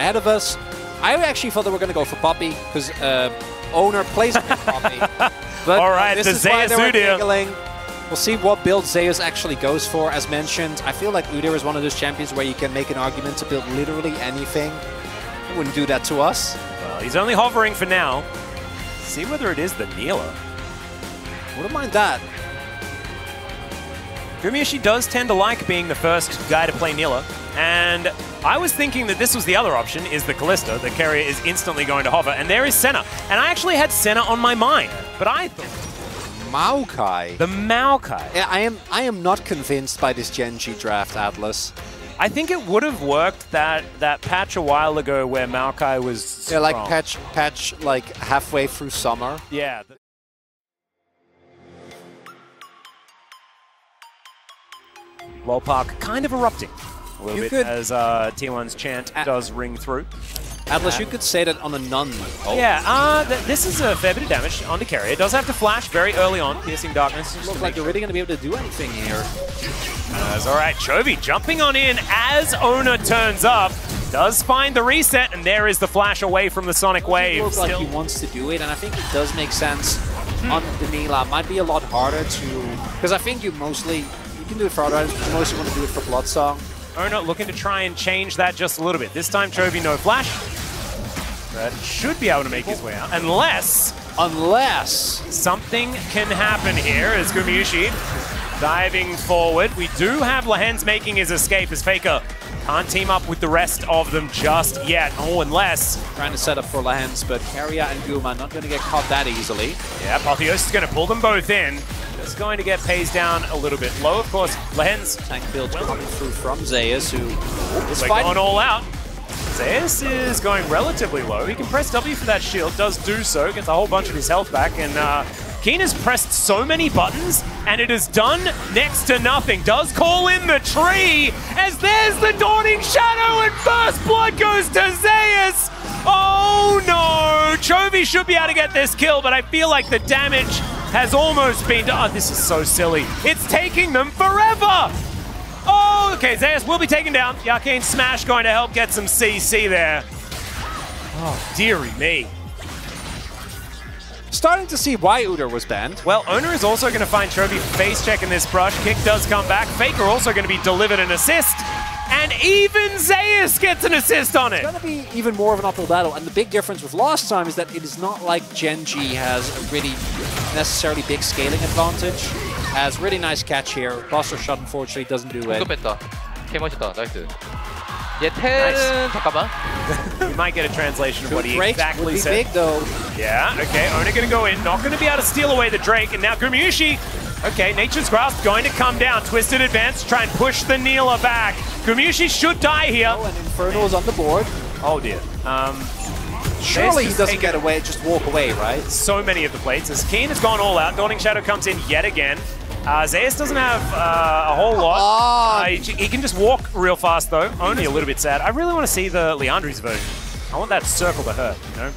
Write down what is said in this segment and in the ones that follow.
ahead of us. I actually thought they were going to go for Poppy, because Owner plays with Poppy. But all right, this the is why they were Zeus giggling. We'll see what build Zeus actually goes for. As mentioned, I feel like Udyr is one of those champions where you can make an argument to build literally anything. He wouldn't do that to us. Well, he's only hovering for now. See whether it is the Neela. Wouldn't mind that. Gumiushi does tend to like being the first guy to play Neela, and I was thinking that this was the other option, is the Kalista. The carrier is instantly going to hover, and there is Senna. And I actually had Senna on my mind, but I thought... Maokai. The Maokai. Yeah, I am not convinced by this Gen G draft, Atlas. I think it would have worked that patch a while ago where Maokai was strong. Yeah, like patch like halfway through summer. Yeah. Lolpark kind of erupting a little bit as T1's chant does ring through. Atlas, you could say that on a Nun. Oh. Yeah, this is a fair bit of damage on the carrier. It does have to flash very early on, Piercing Darkness. Looks like they're really going to be able to do anything here. All right, Chovy jumping on in as Owner turns up. Does find the reset, and there is the flash away from the Sonic Wave. It looks like he wants to do it, and I think it does make sense on the Neela. Might be a lot harder to... Because I think you can do it for other items, but you mostly want to do it for Bloodsong. Owner looking to try and change that just a little bit. This time, Chovy no flash. But should be able to make his way out, unless something can happen here as Gumiushi diving forward. We do have Lehens making his escape as Faker can't team up with the rest of them just yet. Oh, unless... Trying to set up for Lehens, but Carrier and Guma not going to get caught that easily. Yeah, Apotheosis is going to pull them both in. Just going to get Pays down a little bit low. Of course, Lehens... Tank build coming through from Zeus, who is going all out. Zeus is going relatively low. He can press W for that shield, does do so, gets a whole bunch of his health back, and Keen has pressed so many buttons, and it has done next to nothing. Does call in the tree, as there's the Dawning Shadow, and first blood goes to Zeus! Oh no! Chovy should be able to get this kill, but I feel like the damage has almost been done. Oh, this is so silly. It's taking them forever! Oh, okay, Zeus will be taken down. The Arcane Smash going to help get some CC there. Oh, dearie me. Starting to see why Udyr was banned. Well, Owner is also going to find Chovy face checking this brush. Kick does come back. Faker also going to be delivered an assist. And even Zeus gets an assist on it. It's going to be even more of an uphill battle. And the big difference with last time is that it is not like Gen G has a really necessarily big scaling advantage. Has really nice catch here. Buster shot unfortunately doesn't do it. 개멋있다. 나이스. 얘 텔은 잠깐만. We might get a translation of what he exactly said. Big though. Yeah, okay, Owner gonna go in, not gonna be able to steal away the Drake, and now Gumiushi, okay, Nature's Grasp going to come down, Twisted Advance to try and push the Neela back. Gumiushi should die here. Oh, and Inferno is on the board. Oh dear. Surely he doesn't get away, just walk away, right? So many of the plates, as Keen has gone all out, Dawning Shadow comes in yet again. Zeus doesn't have a whole lot. He can just walk real fast though. Only a little bit sad. I really want to see the Leandri's version. I want that circle to hurt, you know?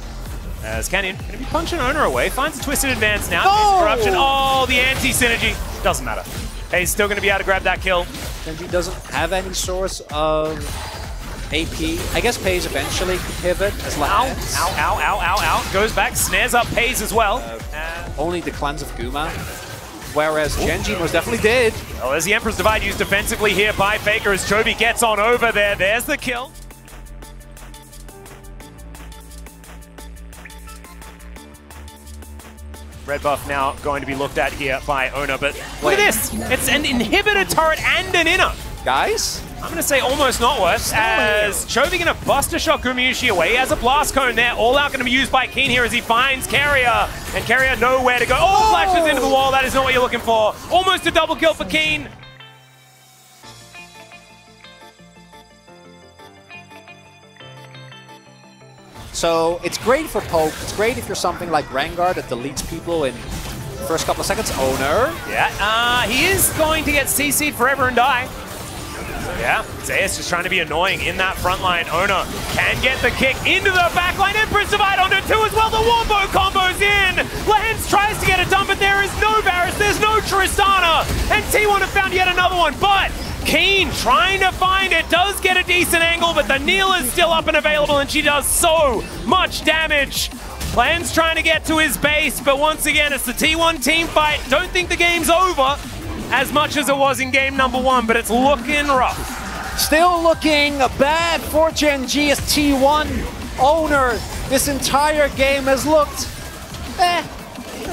As Canyon going to be punching Owner away. Finds a Twisted Advance now. No! Corruption. Oh, the anti-synergy. Doesn't matter. He's still going to be able to grab that kill. Genji doesn't have any source of AP. I guess Pays eventually could pivot as Lehens. Ow, ow, ow, ow, ow. Goes back, snares up Pays as well. Only the Clans of Guma. Whereas Genji most definitely did. Well, there's the Emperor's Divide used defensively here by Faker as Chovy gets on over there. There's the kill. Red buff now going to be looked at here by Owner, but look at this! It's an inhibitor turret and an inner. Guys? I'm going to say almost not worse, as Chovy going to Buster Shot Gumiushi away. He has a Blast Cone there, all out going to be used by Keen here as he finds Carrier, and Carrier nowhere to go. Oh, flashes into the wall, that is not what you're looking for. Almost a double kill for Keen. So it's great for poke. It's great if you're something like Rengar that deletes people in the first couple of seconds. Owner. Yeah, he is going to get CC'd forever and die. Yeah, Zeus just trying to be annoying in that front line. Owner can get the kick into the back line. Empress Divide onto 2 as well. The Wombo combo's in. Lehens tries to get it done, but there is no Varus. There's no Tristana. And T1 have found yet another one, but Keen trying to find it, does get a decent angle, but the kneel is still up and available, and she does so much damage. Plan's trying to get to his base, but once again, it's the T1 team fight. Don't think the game's over as much as it was in game number 1, but it's looking rough. Still looking bad for Gen G as T1 owner. This entire game has looked,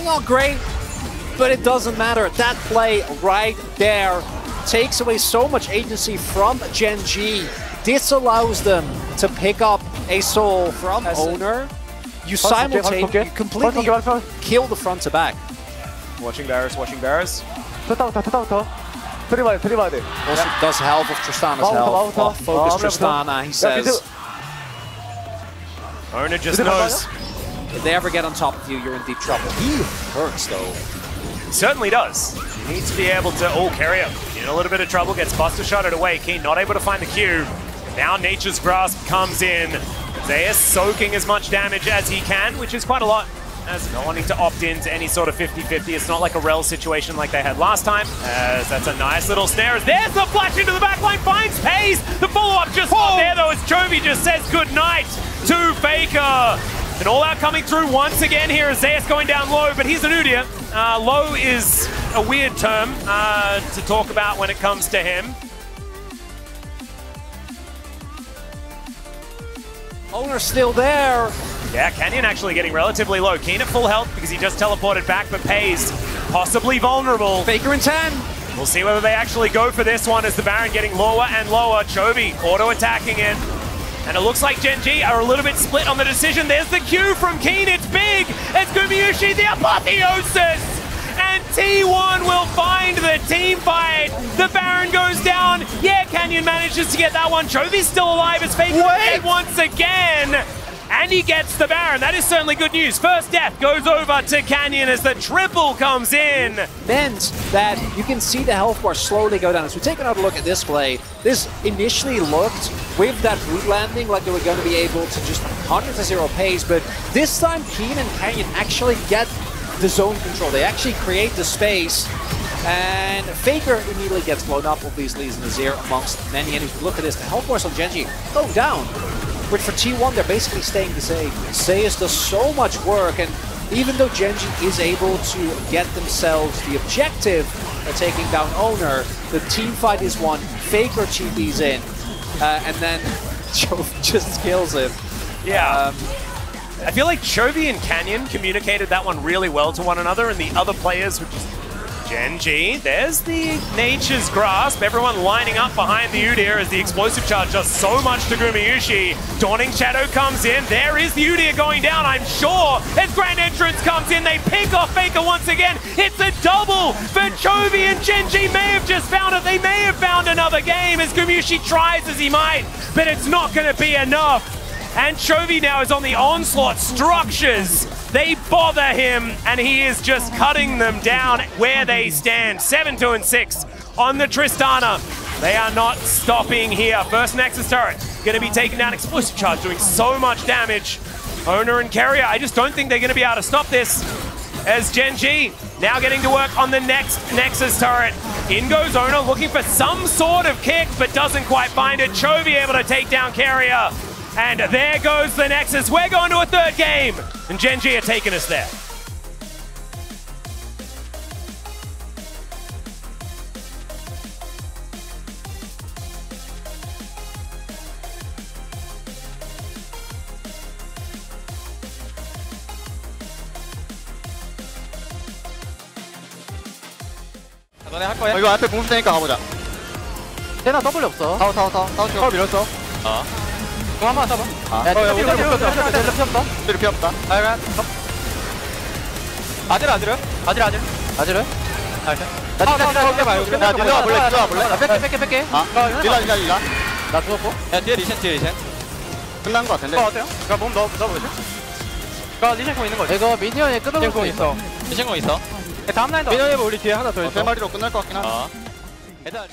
not great, but it doesn't matter. That play right there takes away so much agency from Gen G, disallows them to pick up a soul from owner. You simultaneously completely kill the front to back. Watching Varus, watching Varus. Also does help with Tristana's health. Focus Tristana, he says. Owner just knows. If they ever get on top of you, you're in deep trouble. He hurts though. He certainly does. He needs to be able to, carry him. In a little bit of trouble, gets Buster shotted away. Keen not able to find the Q. Now Nature's Grasp comes in. Zeus soaking as much damage as he can, which is quite a lot, as not wanting to opt into any sort of 50-50. It's not like a Rel situation like they had last time, as that's a nice little snare. There's the flash into the backline, finds Pace. The follow-up just not there though, as Chovy just says goodnight to Faker. And all out coming through once again here is Zeus going down low, but he's an Udyr. Low is a weird term to talk about when it comes to him. Owner's still there. Yeah, Canyon actually getting relatively low. Keen at full health because he just teleported back, but Pays possibly vulnerable. Faker in 10. We'll see whether they actually go for this one as the Baron getting lower and lower. Chovy auto-attacking it. And it looks like Gen G are a little bit split on the decision. There's the Q from Keen, it's big! It's Gumayusi, the apotheosis! And T1 will find the team fight! The Baron goes down, yeah, Canyon manages to get that one. Chovy's still alive as Faker dead once again! And he gets the Baron. That is certainly good news. First death goes over to Canyon as the triple comes in. Meant that you can see the health bar slowly go down. As we take another look at this play, this initially looked with that root landing like they were going to be able to just 100-0 pace, but this time Keen and Canyon actually get the zone control. They actually create the space, and Faker immediately gets blown up, obviously, is Nazir amongst many. And if you look at this, the health bars on Gen G go down. But for T1, they're basically staying the same. Zeus does so much work, and even though Gen G is able to get themselves the objective of taking down Owner, the team fight is won. Faker TP's in, and then Chovy just kills him. Yeah. I feel like Chovy and Canyon communicated that one really well to one another, and the other players were just Gen G. There's the Nature's Grasp. Everyone lining up behind the Udyr as the explosive charge does so much to Gumayusi. Dawning Shadow comes in. There is the Udyr going down, I'm sure. As Grand Entrance comes in, they pick off Faker once again. It's a double for Chovy, and Gen G may have just found it. They may have found another game as Gumayusi tries as he might, but it's not going to be enough. And Chovy now is on the onslaught. Structures, they bother him, and he is just cutting them down where they stand. 7-2 and 6 on the Tristana. They are not stopping here. First Nexus turret going to be taken down. Explosive charge doing so much damage. Owner and Carrier, I just don't think they're going to be able to stop this. As Gen G now getting to work on the next Nexus turret. In goes Owner looking for some sort of kick, but doesn't quite find it. Chovy able to take down Carrier. And there goes the Nexus. We're going to a third game. And Gen G are taking us there. 너네 할 거야? 이거 앞에 공수 되니까 가보자. 세나 W 없어. 타워 밀었어. 공 한번 써봐. 야, 여기 필요 없다. 필요 없다. 아지르. 나 볼래? 뺄게. 릴라. 나 죽었고. 야, 뒤에 리센. 끝난 거 같은데. 어때요? 야, 몸 넣어보실? 리센공 있는 거지? 이거 미니언에 끊어볼 수 있어. 리센공 있어. 다음 라인도. 미니언에 우리 뒤에 하나 더 있어. 세 마리로 끝날 것 같긴 하네. 일단